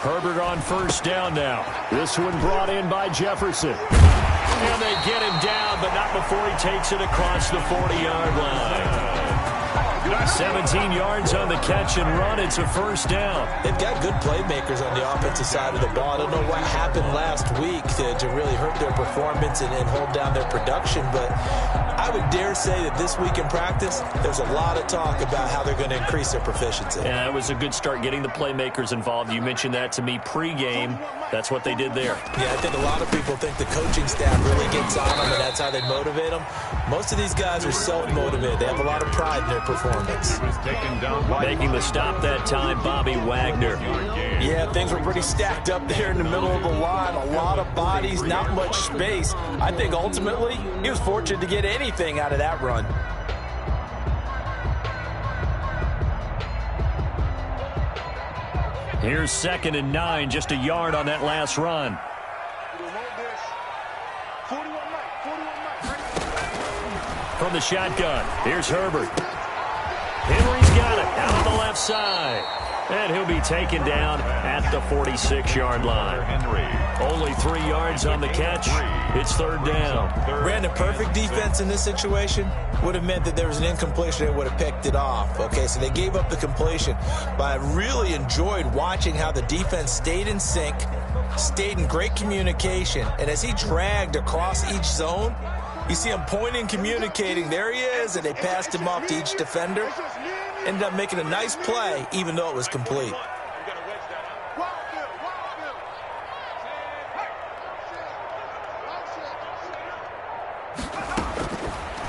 Herbert on first down now. This one brought in by Jefferson. And they get him down, but not before he takes it across the 40-yard line. 17 yards on the catch and run. It's a first down. They've got good playmakers on the offensive side of the ball. I don't know what happened last week to really hurt their performance and hold down their production, but I would dare say that this week in practice, there's a lot of talk about how they're going to increase their proficiency. Yeah, it was a good start getting the playmakers involved. You mentioned that to me pregame. That's what they did there. Yeah, I think a lot of people think the coaching staff really gets on them, and that's how they motivate them. Most of these guys are self-motivated. They have a lot of pride in their performance. Making the stop that time, Bobby Wagner. Yeah, things were pretty stacked up there in the middle of the line. A lot of bodies, not much space. I think ultimately he was fortunate to get anything out of that run. Here's 2nd and 9, just a yard on that last run. From the shotgun, here's Herbert. Henry's got it out on the left side. And he'll be taken down at the 46-yard line. Only 3 yards on the catch. It's 3rd down. Brandon, perfect defense in this situation would have meant that there was an incompletion that would have picked it off. Okay, so they gave up the completion. But I really enjoyed watching how the defense stayed in sync, stayed in great communication. And as he dragged across each zone, you see him pointing, communicating. There he is, and they passed him off to each defender. Ended up making a nice play, even though it was complete.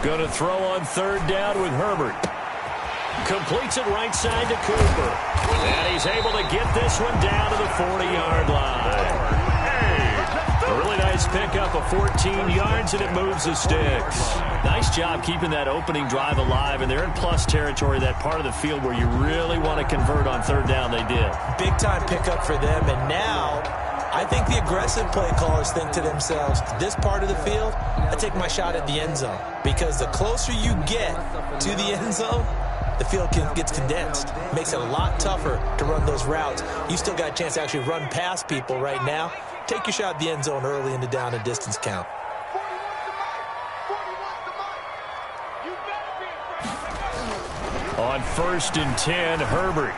Going to throw on 3rd down with Herbert. Completes it right side to Cooper. And he's able to get this one down to the 40-yard line. A really nice pickup of 14 yards, and it moves the sticks. Nice job keeping that opening drive alive, and they're in plus territory, that part of the field where you really want to convert on 3rd down. They did. Big-time pickup for them, and now I think the aggressive play callers think to themselves, this part of the field, I take my shot at the end zone, because the closer you get to the end zone, the field gets condensed. Makes it a lot tougher to run those routes. You still got a chance to actually run past people right now. Take your shot at the end zone early in the down and distance count. On 1st and 10, Herbert.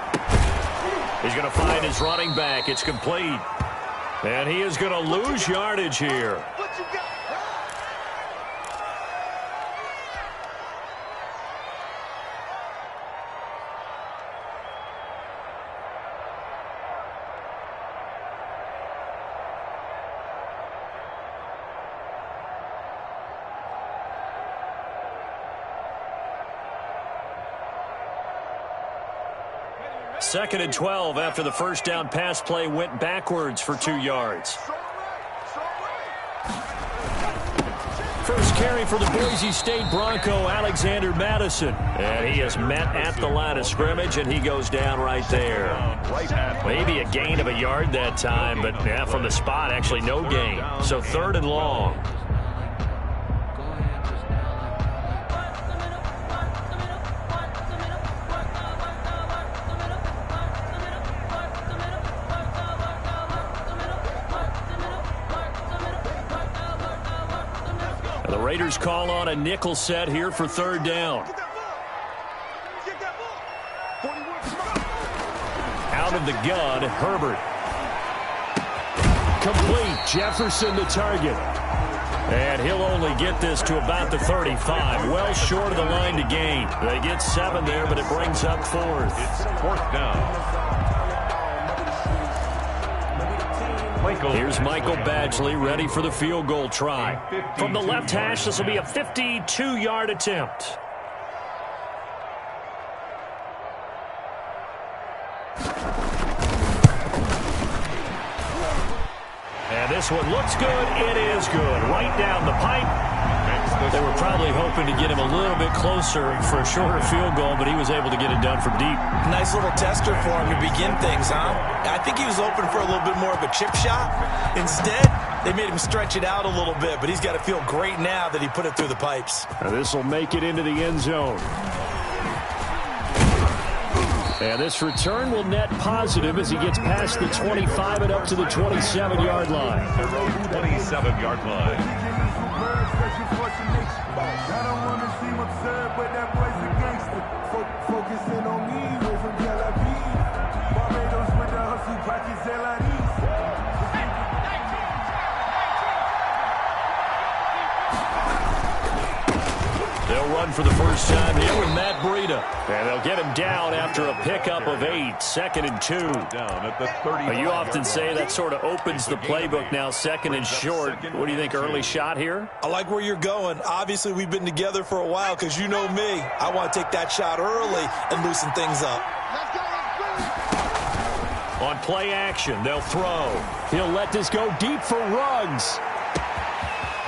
He's going to find his running back. It's complete. And he is going to lose yardage here. Second and 12 after the first down pass play went backwards for 2 yards. First carry for the Boise State Bronco, Alexander Madison. And he is met at the line of scrimmage, and he goes down right there. Maybe a gain of a yard that time, but yeah, from the spot, actually no gain. So 3rd and long. The Raiders call on a nickel set here for 3rd down. Out of the gun, Herbert. Complete. Jefferson the target. And he'll only get this to about the 35. Well short of the line to gain. They get 7 there, but it brings up 4th. It's 4th down. Here's Michael Badgley ready for the field goal try. From the left hash, this will be a 52-yard attempt. And this one looks good. It is good. Right down the pipe. They were probably hoping to get him a little bit closer for a shorter field goal, but he was able to get it done from deep. Nice little tester for him to begin things, huh? I think he was open for a little bit more of a chip shot. Instead, they made him stretch it out a little bit, but he's got to feel great now that he put it through the pipes. Now this will make it into the end zone. And this return will net positive as he gets past the 25 and up to the 27-yard line. Their own 27-yard line. They'll run for the first time here with Matt Breida. And they'll get him down after a pickup of 8. 2nd and 2. Down at the 30. You often say that sort of opens the playbook now, 2nd and short. What do you think, early shot here? I like where you're going. Obviously, we've been together for a while because you know me. I want to take that shot early and loosen things up. On play action, they'll throw. He'll let this go deep for Ruggs.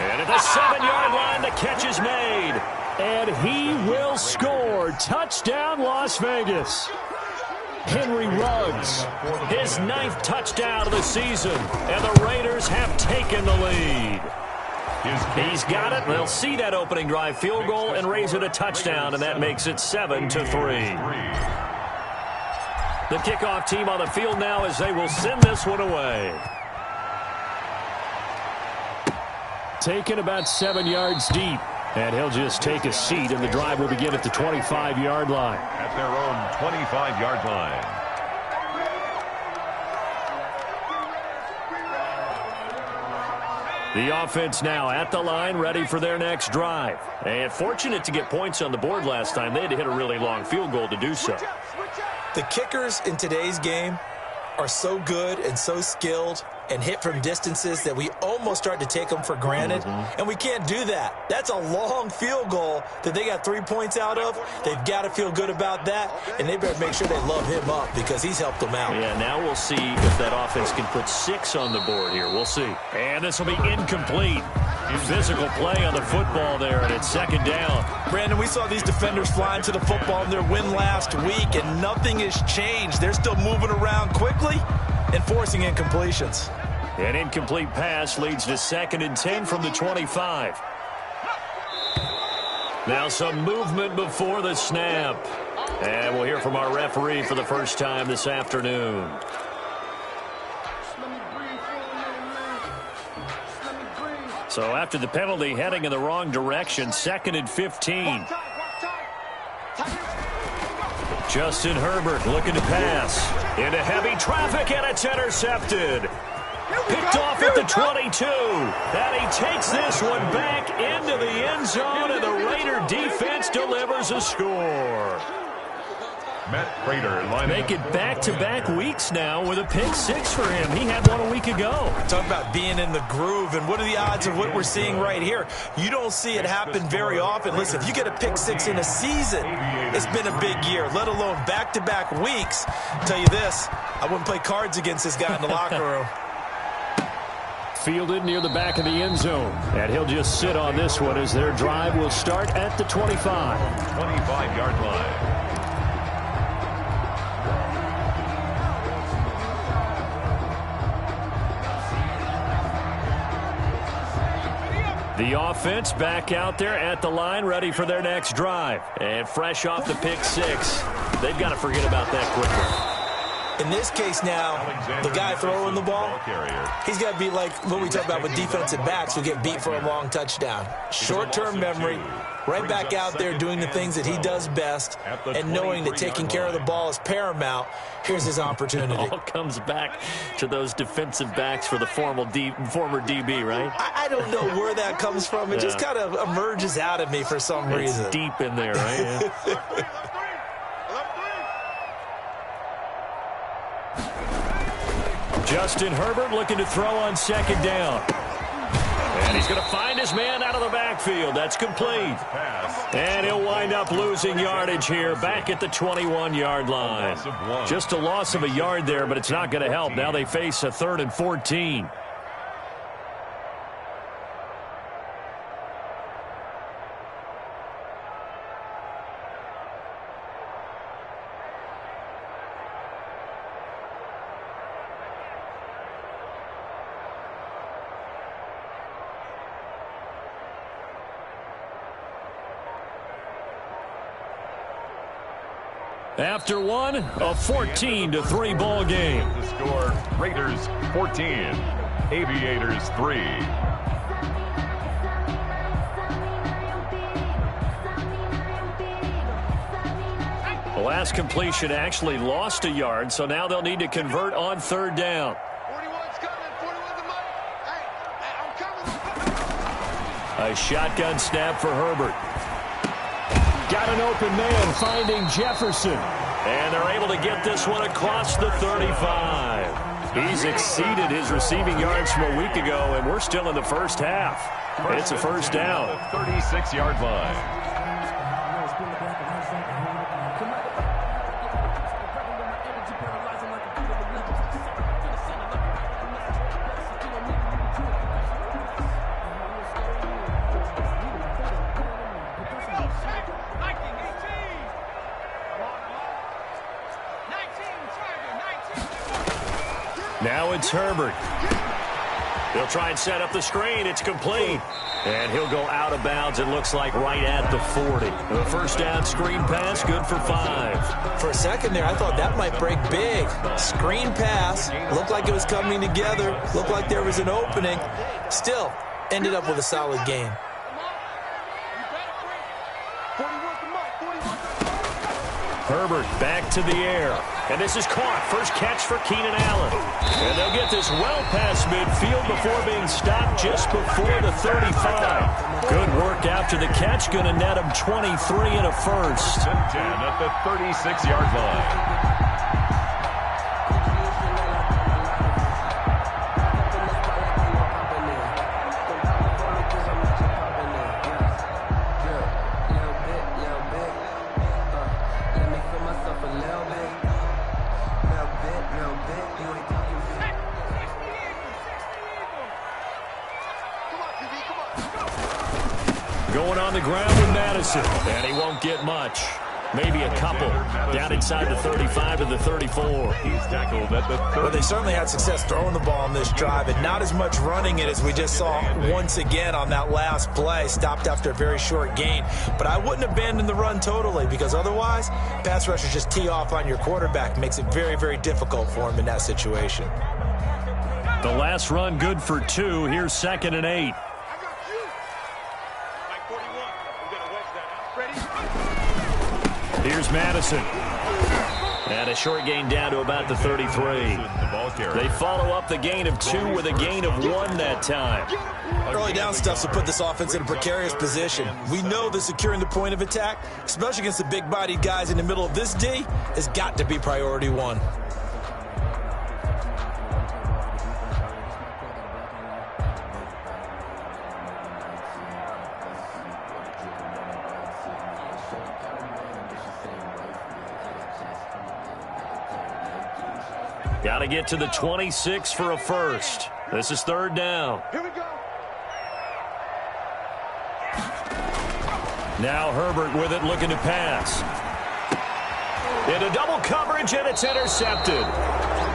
And at the 7-yard line, the catch is made. And he will score. Touchdown, Las Vegas. Henry Ruggs, his 9th touchdown of the season. And the Raiders have taken the lead. He's got it. They'll see that opening drive field goal and raise it a touchdown, and that makes it 7-3. The kickoff team on the field now as they will send this one away. Taken about 7 yards deep. And he'll just take a seat, and the drive will begin at the 25-yard line. At their own 25-yard line. The offense now at the line, ready for their next drive. And fortunate to get points on the board last time. They had to hit a really long field goal to do so. The kickers in today's game are so good and so skilled and hit from distances that we almost start to take them for granted. And we can't do that. That's a long field goal that they got 3 points out of. They've got to feel good about that, and they better make sure they love him up because he's helped them out. Yeah, now we'll see if that offense can put 6 on the board here. We'll see. And this will be incomplete. Physical play on the football there, and it's 2nd down. Brandon, we saw these defenders flying to the football in their win last week, and nothing has changed. They're still moving around quickly and forcing incompletions. An incomplete pass leads to 2nd and 10 from the 25. Now some movement before the snap. And we'll hear from our referee for the first time this afternoon. So after the penalty, heading in the wrong direction, 2nd and 15. Justin Herbert looking to pass into heavy traffic, and it's intercepted. Picked off at the 22. And he takes this one back into the end zone, and the Raider defense delivers a score. Matt Breida Make it back-to-back weeks now with a pick 6 for him. He had one a week ago. Talk about being in the groove, and what are the odds of what we're seeing right here? You don't see it happen very often. Listen, if you get a pick 6 in a season, it's been a big year, let alone back-to-back weeks. I'll tell you this, I wouldn't play cards against this guy in the locker room. Fielded near the back of the end zone. And he'll just sit on this one as their drive will start at the 25. 25-yard line. The offense back out there at the line, ready for their next drive. And fresh off the pick 6. They've got to forget about that quickly. In this case now, the guy throwing the ball, he's got to be like what we talk about with defensive backs who get beat for a long touchdown. Short-term memory, right back out there doing the things that he does best, and knowing that taking care of the ball is paramount. Here's his opportunity. It all comes back to those defensive backs for the former DB, right? I don't know where that comes from. It just kind of emerges out of me for some reason. It's deep in there, right? Yeah. Justin Herbert looking to throw on 2nd down. And he's going to find his man out of the backfield. That's complete. And he'll wind up losing yardage here back at the 21-yard line. Just a loss of a yard there, but it's not going to help. Now they face a 3rd and 14. After one, a 14-3 ball game. The score, Raiders 14, Aviators 3. The last completion actually lost a yard, so now they'll need to convert on third down. 41's coming. 41's the money. Hey, I'm coming. A shotgun snap for Herbert. Got an open man finding Jefferson. And they're able to get this one across the 35. He's exceeded his receiving yards from a week ago, and we're still in the first half. It's a first down. 36-yard line. Now it's Herbert. He'll try and set up the screen. It's complete. And he'll go out of bounds, it looks like, right at the 40. The first down screen pass, good for 5. For a second there, I thought that might break big. Screen pass, looked like it was coming together, looked like there was an opening. Still, ended up with a solid gain. Herbert back to the air. And this is caught. First catch for Keenan Allen. And they'll get this well past midfield before being stopped just before the 35. Good work after the catch. Going to net him 23 and a first. 10 at the 36-yard line. Going on the ground with Madison, and he won't get much. Maybe a couple. Down inside the 35 to the 34. He's tackled at the 30. Well, they certainly had success throwing the ball on this drive, and not as much running it as we just saw once again on that last play. Stopped after a very short gain. But I wouldn't abandon the run totally, because otherwise, pass rushers just tee off on your quarterback. Makes it very, very difficult for him in that situation. The last run good for 2. Here's 2nd and 8. Here's Madison. And a short gain down to about the 33. They follow up the gain of 2 with a gain of 1 that time. Early down stuff will put this offense in a precarious position. We know that securing the point of attack, especially against the big-bodied guys in the middle of this D, has got to be priority 1. Got to get to the 26 for a first. This is 3rd down. Here we go. Now Herbert with it, looking to pass. Into double coverage, and it's intercepted.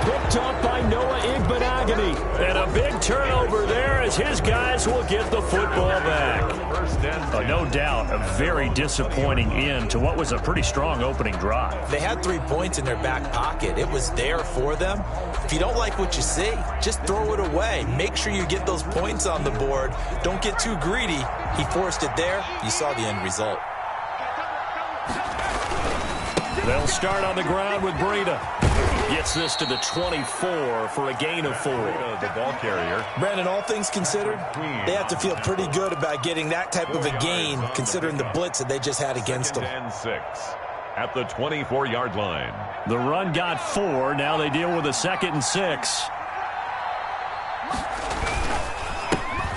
Picked up by Noah Igbenogany. And a big turnover there as his guys will get the football back. No doubt, a very disappointing end to what was a pretty strong opening drive. They had 3 points in their back pocket. It was there for them. If you don't like what you see, just throw it away. Make sure you get those points on the board. Don't get too greedy. He forced it there. You saw the end result. They'll start on the ground with Breida. Gets this to the 24 for a gain of 4. The ball carrier. Brandon, all things considered, they have to feel pretty good about getting that type of a gain, considering the blitz that they just had against them. 2nd and 6 at the 24-yard line. The run got 4. Now they deal with a 2nd and 6.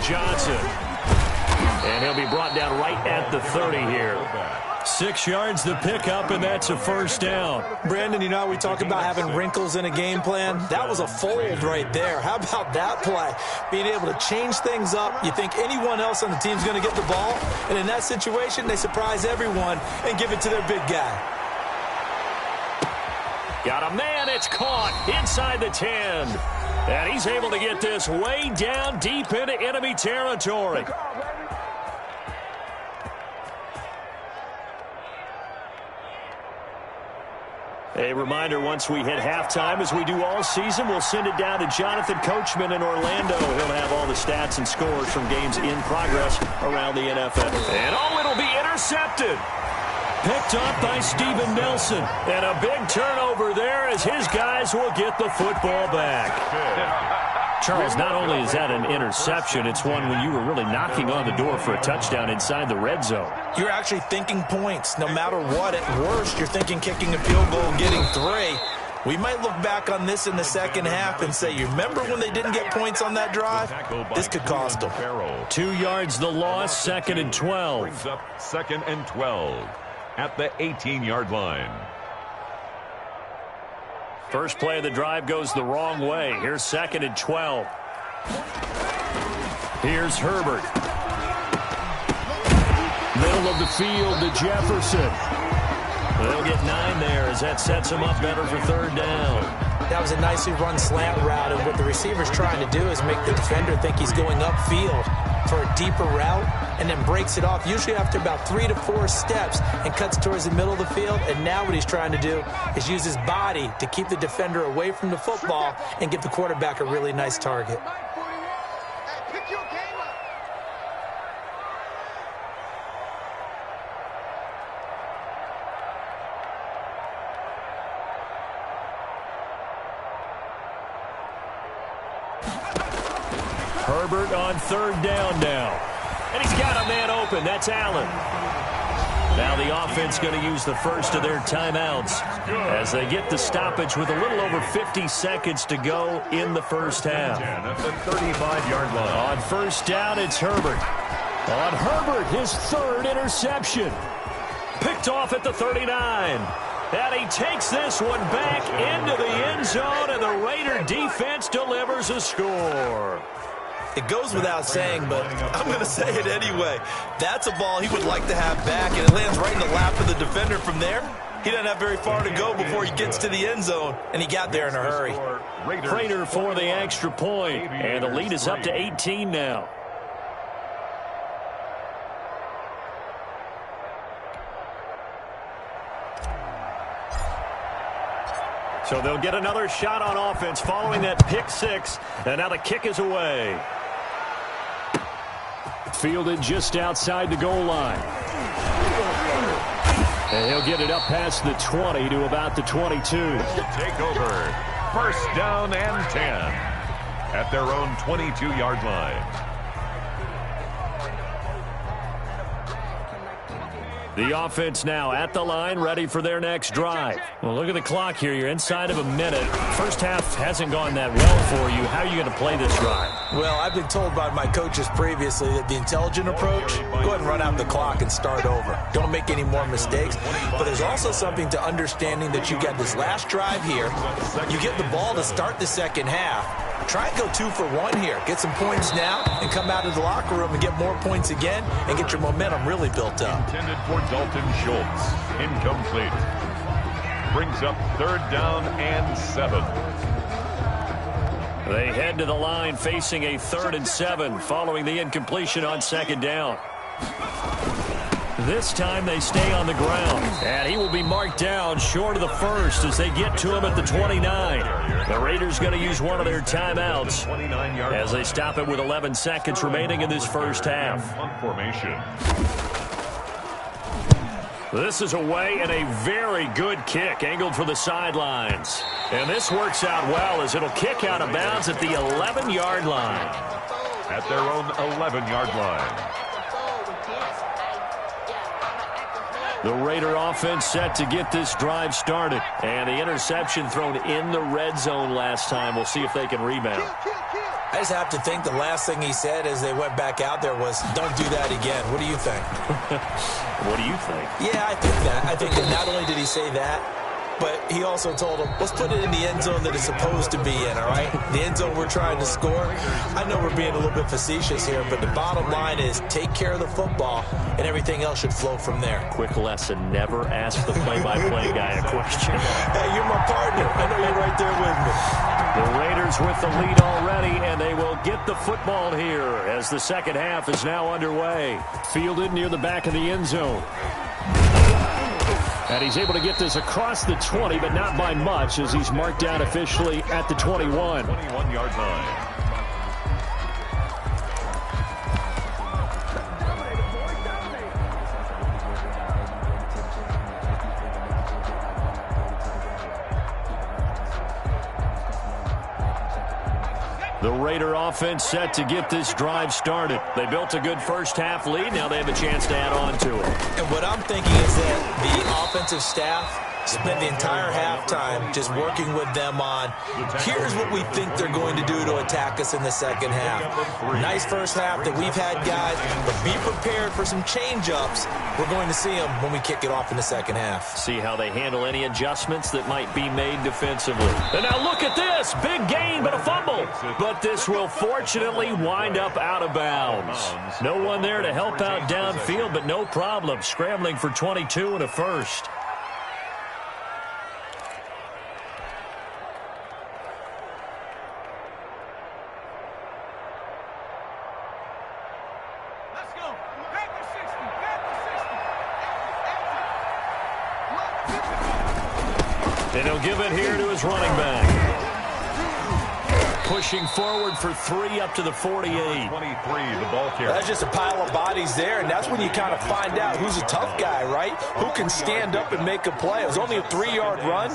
Johnson. And he'll be brought down right at the 30 here. 6 yards the pickup, and that's a first down. Brandon, you know how we talk about having wrinkles in a game plan? That was a fold right there. How about that play? Being able to change things up. You think anyone else on the team's going to get the ball, and in that situation, they surprise everyone and give it to their big guy. Got a man, it's caught inside the 10. And he's able to get this way down deep into enemy territory. A reminder, once we hit halftime, as we do all season, we'll send it down to Jonathan Coachman in Orlando. He'll have all the stats and scores from games in progress around the NFL. And it'll be intercepted. Picked up by Steven Nelson. And a big turnover there as his guys will get the football back. Charles, not only is that an interception, it's one when you were really knocking on the door for a touchdown inside the red zone. You're actually thinking points. No matter what, at worst, you're thinking kicking a field goal and getting 3. We might look back on this in the second half and say, you remember when they didn't get points on that drive? This could cost them. 2 yards the loss, 2nd and 12. Brings up 2nd and 12 at the 18-yard line. First play of the drive goes the wrong way. Here's 2nd and 12. Here's Herbert. Middle of the field to Jefferson. They'll get 9 there as that sets them up better for 3rd down. That was a nicely run slant route, and what the receiver's trying to do is make the defender think he's going upfield for a deeper route and then breaks it off, usually after about 3 to 4 steps, and cuts towards the middle of the field. And now what he's trying to do is use his body to keep the defender away from the football and give the quarterback a really nice target. Herbert on 3rd down now. And he's got a man open. That's Allen. Now the offense going to use the first of their timeouts as they get the stoppage with a little over 50 seconds to go in the first half. At the 35-yard line. On 1st down, it's Herbert. On Herbert, his 3rd interception. Picked off at the 39. And he takes this one back into the end zone, and the Raider defense delivers a score. It goes without saying, but I'm going to say it anyway. That's a ball he would like to have back, and it lands right in the lap of the defender from there. He doesn't have very far to go before he gets to the end zone, and he got there in a hurry. Prater for the extra point, and the lead is up to 18 now. So they'll get another shot on offense following that pick 6, and now the kick is away. Fielded just outside the goal line. And he'll get it up past the 20 to about the 22. Take over. 1st down and 10 at their own 22-yard line. The offense now at the line, ready for their next drive. Well, look at the clock here. You're inside of a minute. First half hasn't gone that well for you. How are you going to play this drive? Well, I've been told by my coaches previously that the intelligent approach, go ahead and run out the clock and start over. Don't make any more mistakes. But there's also something to understanding that you got this last drive here. You get the ball to start the second half. Try and go 2 for 1 here. Get some points now and come out of the locker room and get more points again and get your momentum really built up. Intended for Dalton Schultz. Incomplete. Brings up 3rd down and 7. They head to the line facing a 3rd and 7 following the incompletion on 2nd down. This time they stay on the ground, and he will be marked down short of the 1st as they get to him at the 29. The Raiders going to use one of their timeouts as they stop it with 11 seconds remaining in this first half. Formation. This is away and a very good kick angled for the sidelines. And this works out well as it'll kick out of bounds at the 11-yard line. At their own 11-yard line. The Raider offense set to get this drive started. And the interception thrown in the red zone last time. We'll see if they can rebound. I just have to think the last thing he said as they went back out there was, don't do that again. What do you think? What do you think? Yeah, I think that. I think that not only did he say that, but he also told him, let's put it in the end zone that it's supposed to be in, all right? The end zone we're trying to score. I know we're being a little bit facetious here, but the bottom line is take care of the football, and everything else should flow from there. Quick lesson, never ask the play-by-play guy a question. Hey, you're my partner. I know you're right there with me. The Raiders with the lead already, and they will get the football here as the second half is now underway. Fielded near the back of the end zone. And he's able to get this across the 20, but not by much, as he's marked down officially at the 21. 21-yard line. The Raider offense set to get this drive started. They built a good first-half lead. Now they have a chance to add on to it. And what I'm thinking is that the offensive staff spent the entire halftime just working with them on, here's what we think they're going to do to attack us in the second half. Nice first half that we've had, guys, but be prepared for some change-ups. We're going to see them when we kick it off in the second half. See how they handle any adjustments that might be made defensively. And now look at this. Big gain, but a fumble. But this will fortunately wind up out of bounds. No one there to help out downfield, but no problem. Scrambling for 22 and a first. And he'll give it here to his running back. Pushing forward for 3 up to the 48. 23, the ball carrier. That's just a pile of bodies there, and that's when you kind of find out who's a tough guy, right? Who can stand up and make a play. It was only a 3-yard run,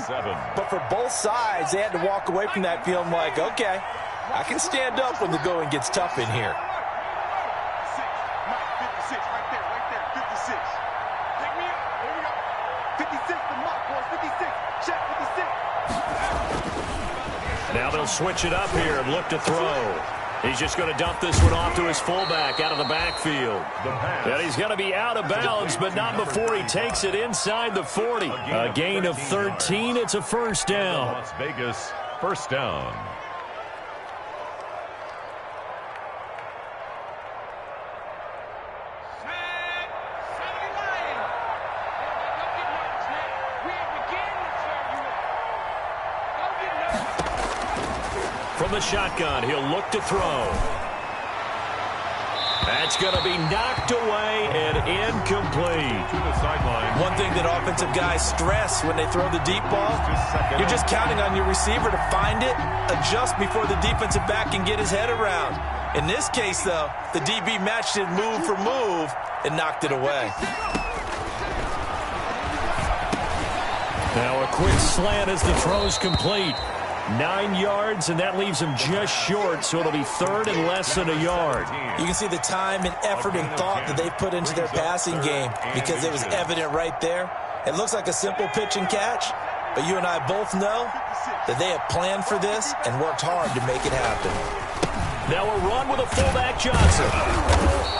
but for both sides, they had to walk away from that feeling like, okay, I can stand up when the going gets tough in here. 56, right there, 56. Take me out, here we go. 56, the mark, boys, 56. Check 56. Now they'll switch it up here and look to throw. He's just going to dump this one off to his fullback out of the backfield. And he's going to be out of bounds, but not before he takes it inside the 40. A gain of 13. It's a first down. Las Vegas, first down. From the shotgun, he'll look to throw. That's going to be knocked away and incomplete. To the sideline. One thing that offensive guys stress when they throw the deep ball, you're just counting on your receiver to find it, adjust before the defensive back can get his head around. In this case, though, the DB matched it move for move and knocked it away. Now a quick slant as the throw's complete. 9 yards, and that leaves him just short, so it'll be third and less than a yard. You can see the time and effort and thought that they put into their passing game because it was evident right there. It looks like a simple pitch and catch, but you and I both know that they have planned for this and worked hard to make it happen. Now a run with a fullback Johnson.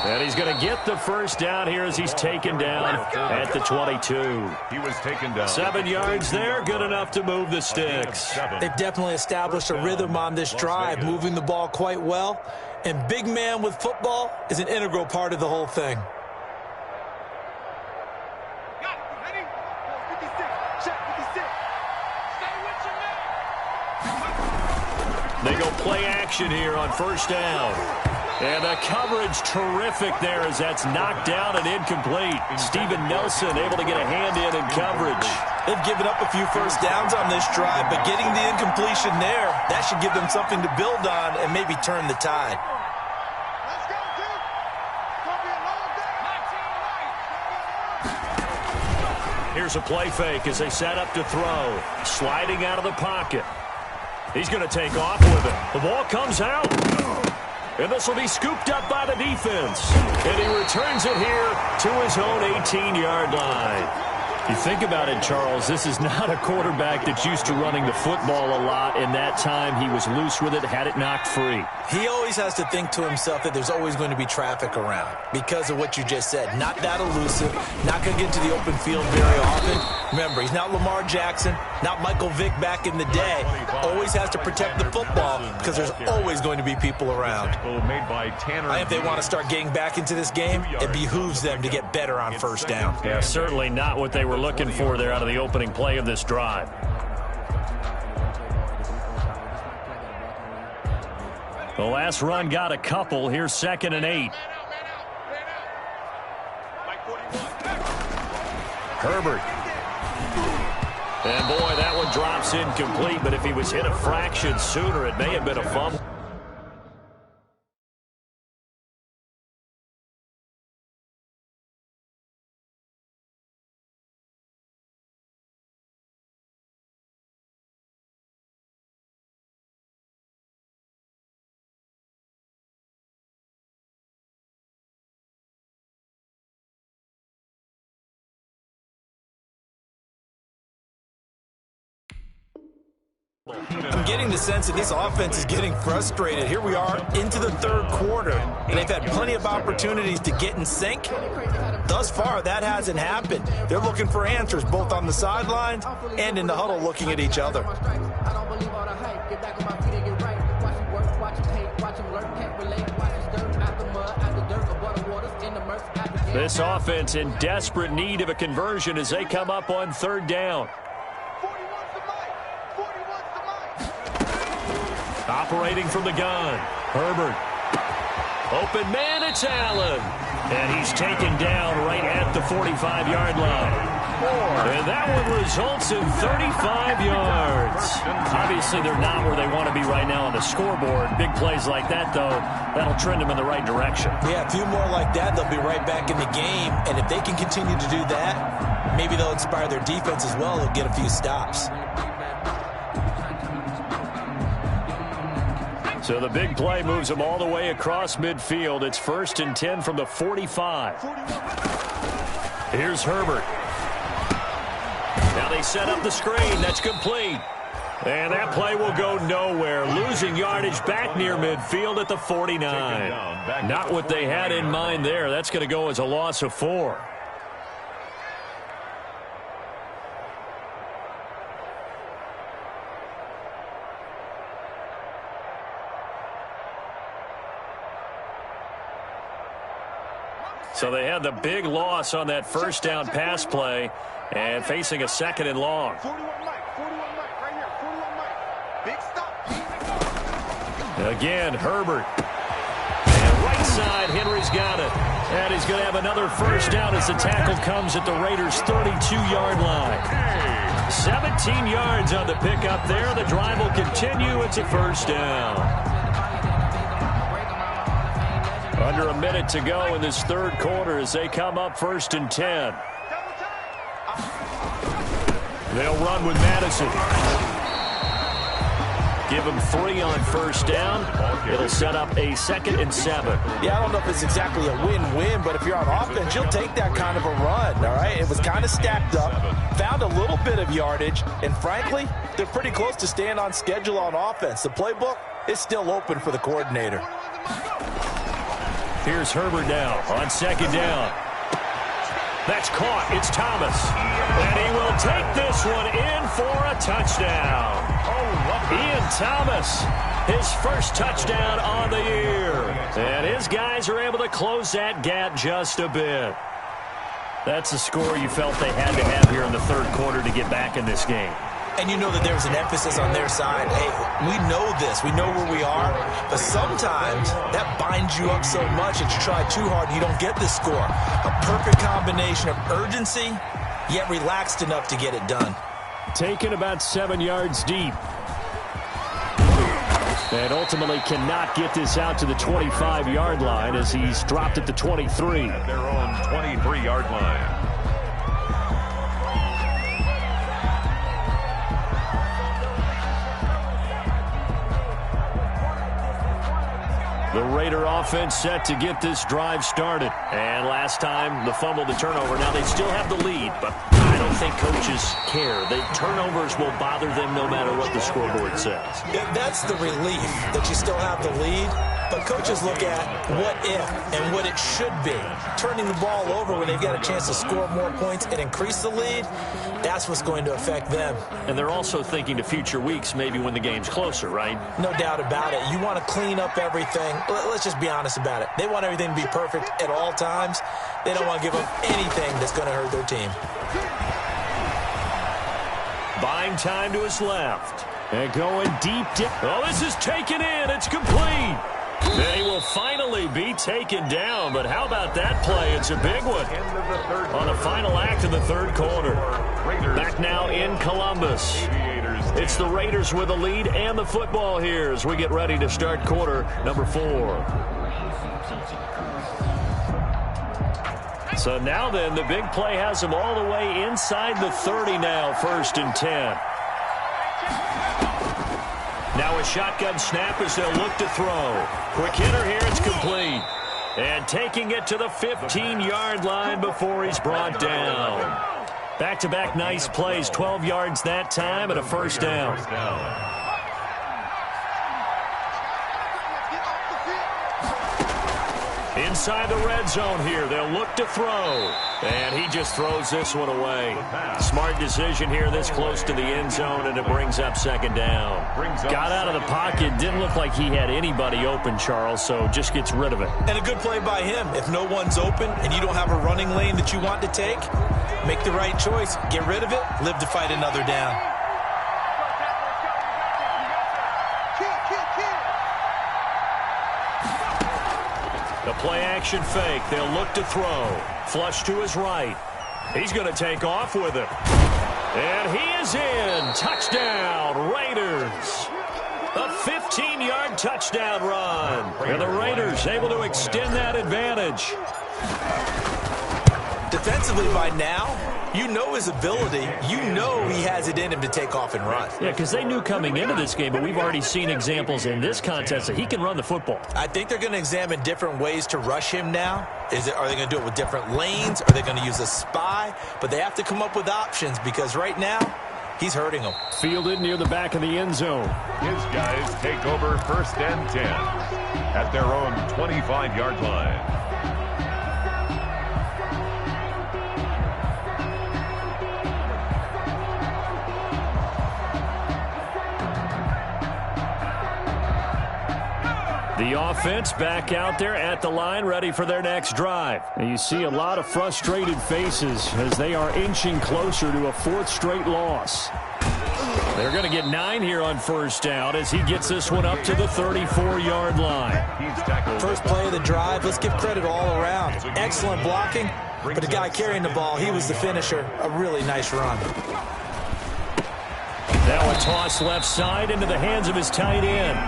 And he's going to get the first down here as he's taken down at the 22. He was taken down. 7 yards there, good enough to move the sticks. They've definitely established a rhythm on this drive, moving the ball quite well. And big man with football is an integral part of the whole thing. Ready? 56, check 56. Stay with your man. They go play action here on first down. And the coverage terrific there as that's knocked down and incomplete. Steven Nelson able to get a hand in coverage. They've given up a few first downs on this drive, but getting the incompletion there, that should give them something to build on and maybe turn the tide. Let's go, dude. It's gonna be a long day. Here's a play fake as they set up to throw. Sliding out of the pocket. He's going to take off with it. The ball comes out. And this will be scooped up by the defense. And he returns it here to his own 18-yard line. You think about it, Charles, this is not a quarterback that's used to running the football a lot. In that time, he was loose with it, had it knocked free. He always has to think to himself that there's always going to be traffic around because of what you just said. Not that elusive, not going to get into the open field very often. Remember, he's not Lamar Jackson, not Michael Vick back in the day. Always has to protect the football because there's always going to be people around. Made by Tanner. I think if they want to start getting back into this game, it behooves them to get better on first down. Yeah, certainly not what they were looking for there out of the opening play of this drive. The last run got a couple. Here's 2nd and 8. Herbert And, boy, that one drops incomplete, but if he was hit a fraction sooner, it may have been a fumble. I'm getting the sense that this offense is getting frustrated. Here we are into the third quarter, and they've had plenty of opportunities to get in sync. Thus far, that hasn't happened. They're looking for answers both on the sidelines and in the huddle looking at each other. This offense in desperate need of a conversion as they come up on third down. Operating from the gun, Herbert. Open man, it's Allen. And he's taken down right at the 45-yard line. And that one results in 35 yards. Obviously, they're not where they want to be right now on the scoreboard. Big plays like that, though, that'll trend them in the right direction. Yeah, a few more like that, they'll be right back in the game. And if they can continue to do that, maybe they'll inspire their defense as well. They'll get a few stops. So the big play moves them all the way across midfield. It's 1st and 10 from the 45. Here's Herbert. Now they set up the screen. That's complete. And that play will go nowhere. Losing yardage back near midfield at the 49. Not what they had in mind there. That's going to go as a loss of 4. So they had the big loss on that first down pass play and facing a 2nd and long. 41 Mike, right here, 41 Mike. Big stop. Again, Herbert. And right side, Henry's got it. And he's going to have another first down as the tackle comes at the Raiders' 32-yard line. 17 yards on the pickup there. The drive will continue. It's a first down. Under a minute to go in this third quarter as they come up 1st and 10. They'll run with Madison. Give them 3 on first down. It'll set up a 2nd and 7. Yeah, I don't know if it's exactly a win-win, but if you're on offense, you'll take that kind of a run, all right? It was kind of stacked up, found a little bit of yardage, and frankly, they're pretty close to staying on schedule on offense. The playbook is still open for the coordinator. Here's Herbert now on 2nd down. That's caught. It's Thomas. And he will take this one in for a touchdown. Ian Thomas, his first touchdown on the year. And his guys are able to close that gap just a bit. That's the score you felt they had to have here in the third quarter to get back in this game. And you know that there's an emphasis on their side. Hey, we know this. We know where we are. But sometimes that binds you up so much that you try too hard and you don't get this score. A perfect combination of urgency, yet relaxed enough to get it done. Taken about 7 yards deep. And ultimately cannot get this out to the 25-yard line as he's dropped at the 23. At their own 23-yard line. The Raider offense set to get this drive started. And last time, the fumble, the turnover. Now they still have the lead, but I don't think coaches care. The turnovers will bother them no matter what the scoreboard says. Yeah, that's the relief that you still have the lead. But coaches look at what if and what it should be. Turning the ball over when they've got a chance to score more points and increase the lead, that's what's going to affect them. And they're also thinking to future weeks, maybe when the game's closer, right? No doubt about it. You want to clean up everything. Let's just be honest about it. They want everything to be perfect at all times. They don't want to give up anything that's going to hurt their team. Buying time to his left. And going deep. Oh, this is taken in. It's complete. Then he will finally be taken down, but how about that play? It's a big one on the final act of the third quarter. Back now in Columbus. It's the Raiders with the lead and the football here as we get ready to start quarter number 4. So now then, the big play has them all the way inside the 30 now, 1st and 10. Now a shotgun snap as they'll look to throw. Quick hitter here, it's complete. And taking it to the 15-yard line before he's brought down. Back-to-back nice plays, 12 yards that time and a first down. Inside the red zone here, they'll look to throw. And he just throws this one away. Smart decision here this close to the end zone, and it brings up 2nd down. Got out of the pocket, didn't look like he had anybody open, Charles, so just gets rid of it. And a good play by him. If no one's open and you don't have a running lane that you want to take, make the right choice. Get rid of it, live to fight another down. The play-action fake. They'll look to throw. Flush to his right. He's going to take off with it. And he is in. Touchdown, Raiders. A 15-yard touchdown run. And the Raiders able to extend that advantage. Defensively by now, you know his ability. You know he has it in him to take off and run. Yeah, because they knew coming into this game, but we've already seen examples in this contest that he can run the football. I think they're going to examine different ways to rush him now. Are they going to do it with different lanes? Are they going to use a spy? But they have to come up with options because right now, he's hurting them. Fielded near the back of the end zone. His guys take over 1st and 10 at their own 25-yard line. The offense back out there at the line, ready for their next drive. And you see a lot of frustrated faces as they are inching closer to a 4th straight loss. They're going to get 9 here on 1st down as he gets this one up to the 34-yard line. First play of the drive, let's give credit all around. Excellent blocking, but the guy carrying the ball, he was the finisher. A really nice run. Now a toss left side into the hands of his tight end.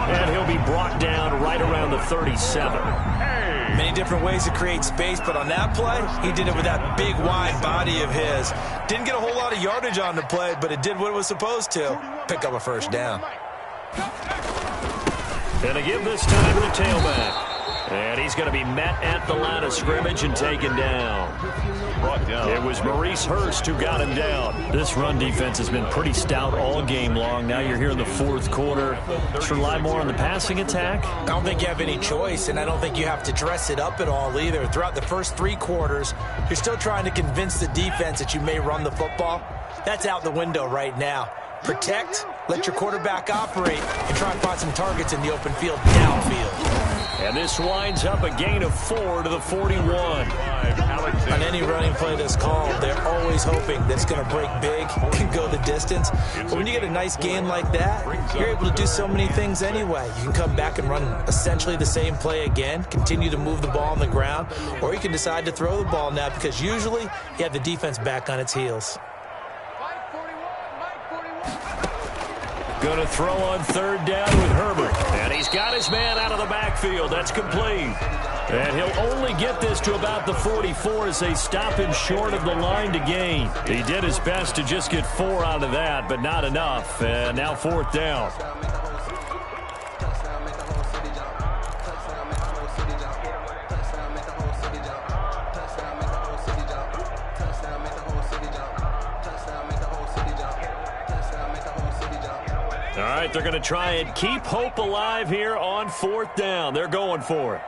And he'll be brought down right around the 37. Many different ways to create space, but on that play, he did it with that big, wide body of his. Didn't get a whole lot of yardage on the play, but it did what it was supposed to. Pick up a first down. And again this time to the tailback. And he's going to be met at the line of scrimmage and taken down. It was Maurice Hurst who got him down. This run defense has been pretty stout all game long. Now you're here in the 4th quarter. Should rely more on the passing attack? I don't think you have any choice, and I don't think you have to dress it up at all either. Throughout the first 3 quarters, you're still trying to convince the defense that you may run the football. That's out the window right now. Protect, let your quarterback operate, and try and find some targets in the open field downfield. And this winds up a gain of 4 to the 41. On any running play that's called, they're always hoping that it's going to break big and go the distance. But when you get a nice gain like that, you're able to do so many things anyway. You can come back and run essentially the same play again, continue to move the ball on the ground, or you can decide to throw the ball now because usually you have the defense back on its heels. Going to throw on 3rd down with Herbert. And he's got his man out of the backfield. That's complete. And he'll only get this to about the 44 as they stop him short of the line to gain. He did his best to just get 4 out of that, but not enough. And now 4th down. All right, they're going to try and keep hope alive here on 4th down. They're going for it.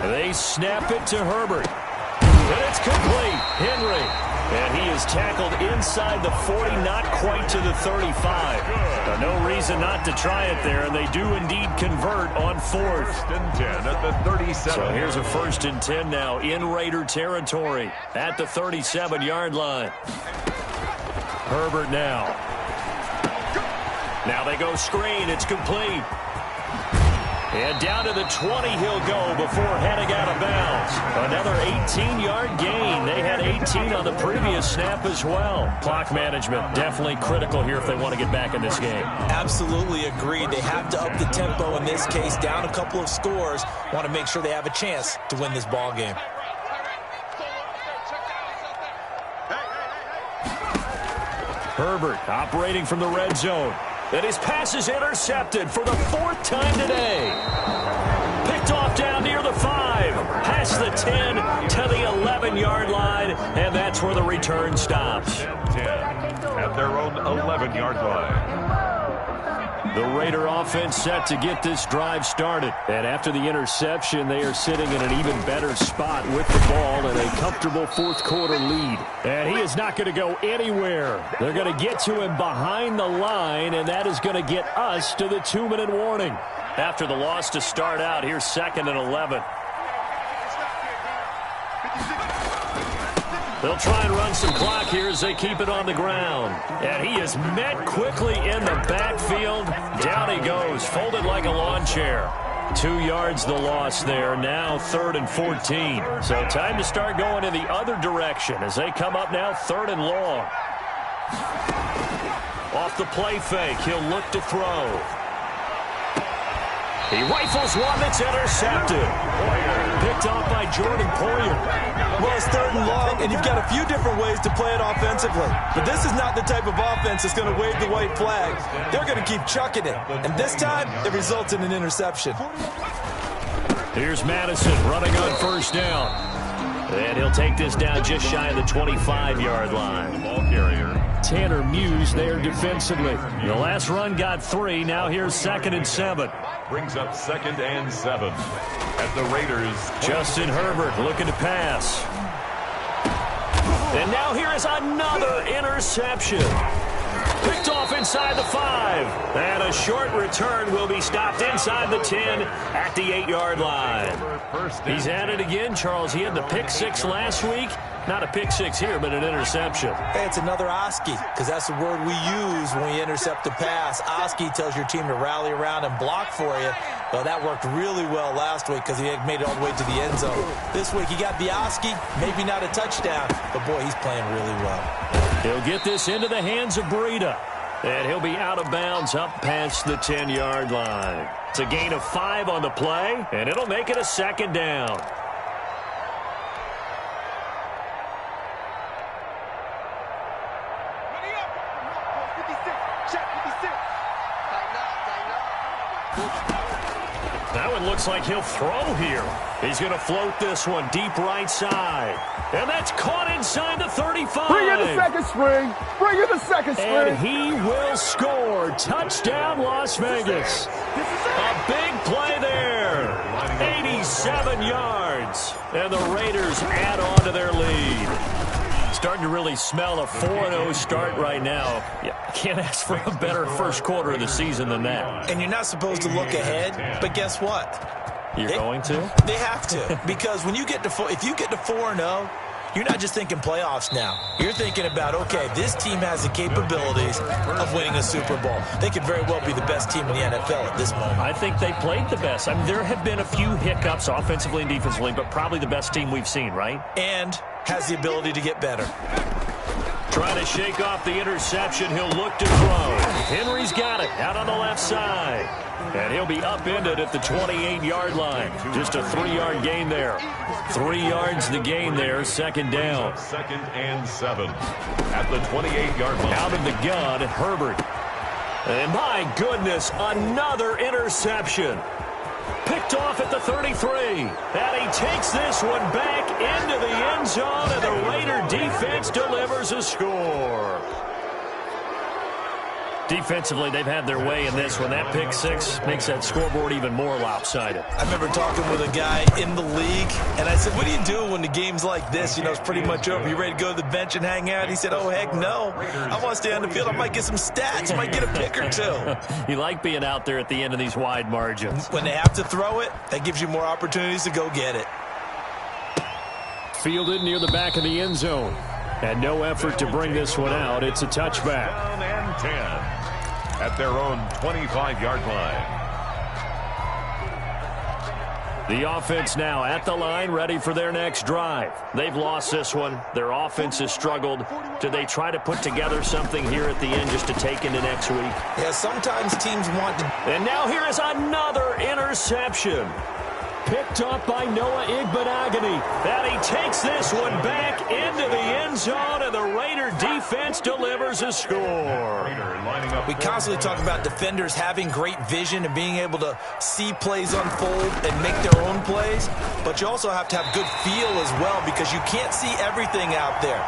They snap it to Herbert. And it's complete. Henry. And he is tackled inside the 40, not quite to the 35. No reason not to try it there, and they do indeed convert on 4th and 10 at the 37. So here's a 1st and 10 now in Raider territory at the 37-yard line. Herbert now. Now they go screen. It's complete. And down to the 20 he'll go before heading out of bounds. Another 18-yard gain. They had 18 on the previous snap as well. Clock management definitely critical here if they want to get back in this game. Absolutely agreed. They have to up the tempo in this case. Down a couple of scores. Want to make sure they have a chance to win this ball game. Herbert operating from the red zone. And his pass is intercepted for the 4th time today. Picked off down near the 5. Past the 10 to the 11-yard line. And that's where the return stops. 10 at their own 11-yard line. The Raider offense set to get this drive started. And after the interception, they are sitting in an even better spot with the ball and a comfortable 4th quarter lead. And he is not going to go anywhere. They're going to get to him behind the line, and that is going to get us to the 2-minute warning. After the loss to start out, here's 2nd and 11. They'll try and run some clock here as they keep it on the ground. And he is met quickly in the backfield. Down he goes, folded like a lawn chair. 2 yards the loss there. Now 3rd and 14. So time to start going in the other direction as they come up now 3rd and long. Off the play fake, he'll look to throw. He rifles one that's intercepted. Picked off by Jordan Poyer. Well, it's 3rd and long, and you've got a few different ways to play it offensively. But this is not the type of offense that's going to wave the white flag. They're going to keep chucking it. And this time, it results in an interception. Here's Madison running on 1st down. And he'll take this down just shy of the 25-yard line. Ball carrier. Tanner Muse there defensively. The last run got 3. Now here's 2nd and 7. Brings up 2nd and 7 at the Raiders. Justin Herbert looking to pass. And now here is another interception. Picked off inside the 5. And a short return will be stopped inside the 10 at the 8-yard line. He's at it again, Charles. He had the pick 6 last week. Not a pick 6 here, but an interception. Hey, it's another Oski, because that's the word we use when we intercept a pass. Oski tells your team to rally around and block for you. Well, that worked really well last week because he made it all the way to the end zone. This week he got the Oski, maybe not a touchdown, but boy, he's playing really well. He'll get this into the hands of Breida. And he'll be out of bounds up past the 10-yard line. It's a gain of 5 on the play, and it'll make it a 2nd down. That one looks like he'll throw here. He's going to float this one deep right side. And that's caught inside the 35. Bring in the second string. Bring in the second string. And he will score. Touchdown, Las Vegas. A big play there. 87 yards. And the Raiders add on to their lead. Starting to really smell a 4-0 start right now. Yeah, can't ask for a better first quarter of the season than that. And you're not supposed to look ahead, but guess what? You're going to? They have to, because when you get to if you get to 4-0, you're not just thinking playoffs now. You're thinking about, okay, this team has the capabilities of winning a Super Bowl. They could very well be the best team in the NFL at this moment. I think they played the best. I mean, there have been a few hiccups offensively and defensively, but probably the best team we've seen, right? And has the ability to get better. Trying to shake off the interception. He'll look to throw. Henry's got it out on the left side. And he'll be upended at the 28-yard line. Just a 3-yard gain there. 3 yards the gain there. 2nd down. 2nd and 7 at the 28-yard line. Out of the gun, Herbert. And my goodness, another interception. Picked off at the 33. And he takes this one back into the end zone, and the Raider defense delivers a score. Defensively, they've had their way in this one. That pick 6 makes that scoreboard even more lopsided. I remember talking with a guy in the league, and I said, what do you do when the game's like this? You know, it's pretty much over. You ready to go to the bench and hang out? He said, oh, heck no. I want to stay on the field. I might get some stats. I might get a pick or 2. You like being out there at the end of these wide margins. When they have to throw it, that gives you more opportunities to go get it. Fielded near the back of the end zone. And no effort to bring this one out. It's a touchback. Down and 10. at their own 25-yard line. The offense now at the line, ready for their next drive. They've lost this one. Their offense has struggled. Do they try to put together something here at the end just to take into next week? Yeah, sometimes teams want to. And now here is another interception. Picked up by Noah Igbenogany. And he takes this one back into the end zone, and the Raider defense delivers a score. We constantly talk about defenders having great vision and being able to see plays unfold and make their own plays, but you also have to have good feel as well because you can't see everything out there.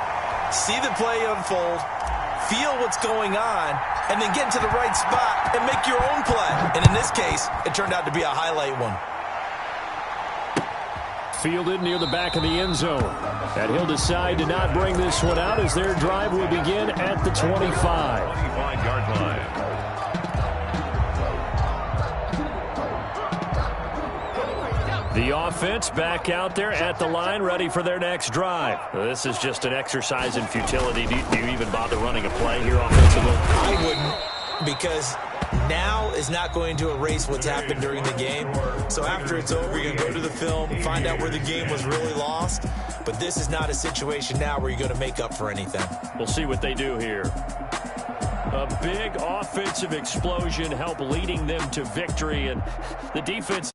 See the play unfold, feel what's going on, and then get into the right spot and make your own play. And in this case, it turned out to be a highlight one. Fielded near the back of the end zone. And he'll decide to not bring this one out as their drive will begin at the 25. 25-yard line. The offense back out there at the line, ready for their next drive. This is just an exercise in futility. Do you even bother running a play here offensively? I wouldn't, because now is not going to erase what's happened during the game. So after it's over, you're going to go to the film, find out where the game was really lost. But this is not a situation now where you're going to make up for anything. We'll see what they do here. A big offensive explosion helped leading them to victory, and the defense